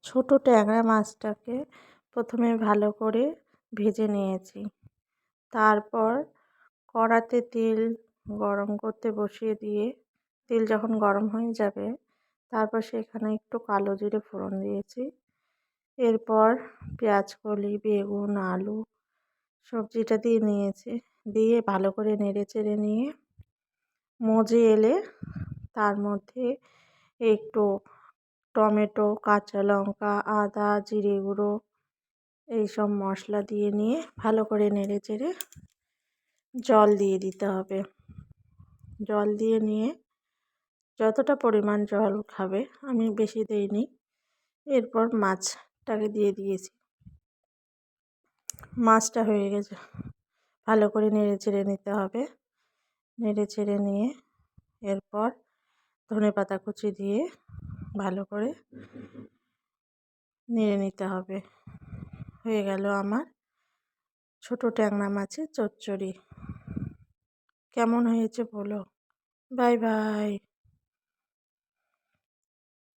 ছোট ট্যাংরা মাছটাকে প্রথমে ভালো করে ভেজে নিয়েছি। তারপর কড়াতে তেল গরম করতে বসিয়ে দিয়ে তেল যখন গরম হয়ে যাবে তারপর সেখানে একটু কালো জিরে ফোড়ন দিয়েছি। এরপর পেঁয়াজকলি, বেগুন, আলু সবজিটা দিয়ে নিয়েছি। দিয়ে ভালো করে নেড়েচেড়ে নিয়ে মজে এলে তার মধ্যে একটু টমেটো, কাঁচা লঙ্কা, আদা, জিরে গুঁড়ো এইসব মশলা দিয়ে নিয়ে ভালো করে নেড়েচেড়ে জল দিয়ে দিতে হবে। জল দিয়ে নিয়ে যতটা পরিমাণ জল খাবে, আমি বেশি দিইনি। এরপর মাছটাকে দিয়ে দিয়েছি। মাছটা হয়ে গেছে, ভালো করে নেড়েচেড়ে নিতে হবে। নেড়েচেড়ে নিয়ে এরপর ধনেপাতা কুচি দিয়ে ভালো করে নেড়ে নিতে হবে। হয়ে গেল আমার ছোট ট্যাংরা মাছের চচ্চড়ি। কেমন হয়েছে বলো। Bye bye.